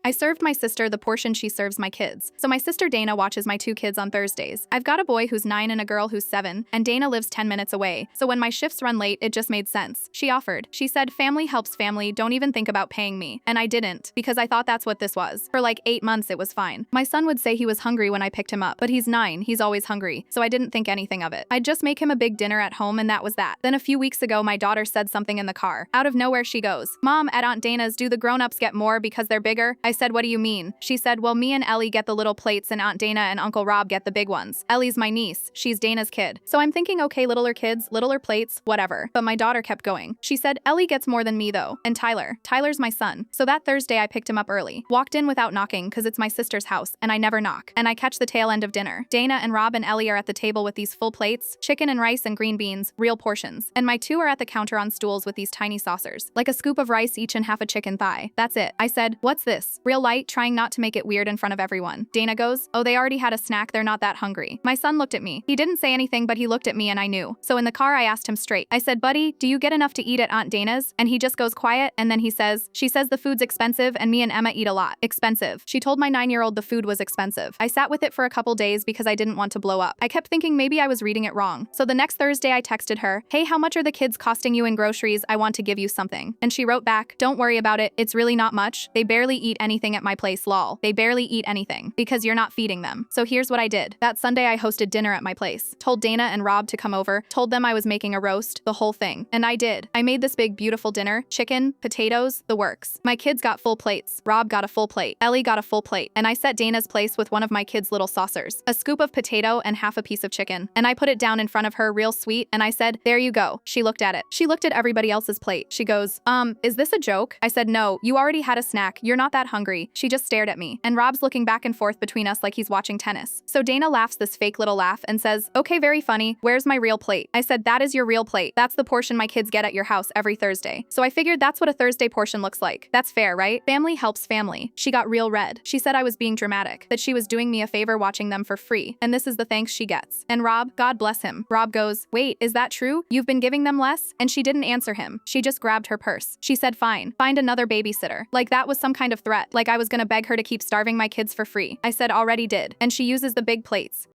I served my sister the portion she serves my kids. So my sister Dana watches my 2 kids on Thursdays. I've got a boy who's 9 and a girl who's 7, and Dana lives 10 minutes away. So when my shifts run late, it just made sense. She offered. She said, family helps family, don't even think about paying me. And I didn't, because I thought that's what this was. For like 8 months, it was fine. My son would say he was hungry when I picked him up, but he's 9, he's always hungry. So I didn't think anything of it. I'd just make him a big dinner at home, and that was that. Then a few weeks ago, my daughter said something in the car. Out of nowhere, she goes, Mom, at Aunt Dana's, do the grown-ups get more because they're bigger? I said, what do you mean? She said, well, me and Ellie get the little plates and Aunt Dana and Uncle Rob get the big ones. Ellie's my niece. She's Dana's kid. So I'm thinking, okay, littler kids, littler plates, whatever. But my daughter kept going. She said, Ellie gets more than me though. And Tyler's my son. So that Thursday I picked him up early. Walked in without knocking because it's my sister's house and I never knock. And I catch the tail end of dinner. Dana and Rob and Ellie are at the table with these full plates, chicken and rice and green beans, real portions. And my 2 are at the counter on stools with these tiny saucers, like a scoop of rice each and half a chicken thigh. That's it. I said, what's this? Real light, trying not to make it weird in front of everyone. Dana goes, oh, they already had a snack, they're not that hungry. My son looked at me. He didn't say anything, but he looked at me and I knew. So in the car, I asked him straight. I said, buddy, do you get enough to eat at Aunt Dana's? And he just goes quiet, and then he says, she says the food's expensive and me and Emma eat a lot. Expensive. She told my 9-year-old the food was expensive. I sat with it for a couple days because I didn't want to blow up. I kept thinking maybe I was reading it wrong. So the next Thursday I texted her, hey, how much are the kids costing you in groceries? I want to give you something. And she wrote back, don't worry about it. It's really not much. They barely eat anything at my place, lol. They barely eat anything because you're not feeding them. So here's what I did. That Sunday I hosted dinner at my place. Told Dana and Rob to come over. Told them I was making a roast, the whole thing. And I did. I made this big beautiful dinner, chicken, potatoes, the works. My kids got full plates. Rob got a full plate. Ellie got a full plate. And I set Dana's place with one of my kids' little saucers. A scoop of potato and half a piece of chicken. And I put it down in front of her real sweet and I said, there you go. She looked at it. She looked at everybody else's plate. She goes, is this a joke? I said, no, you already had a snack. You're not that hungry. She just stared at me. And Rob's looking back and forth between us like he's watching tennis. So Dana laughs this fake little laugh and says, okay, very funny. Where's my real plate? I said, that is your real plate. That's the portion my kids get at your house every Thursday. So I figured that's what a Thursday portion looks like. That's fair, right? Family helps family. She got real red. She said I was being dramatic, that she was doing me a favor watching them for free. And this is the thanks she gets. And Rob, God bless him. Rob goes, wait, is that true? You've been giving them less? And she didn't answer him. She just grabbed her purse. She said, fine, find another babysitter. Like that was some kind of threat. Like I was gonna beg her to keep starving my kids for free. I said, already did. And she uses the big plates.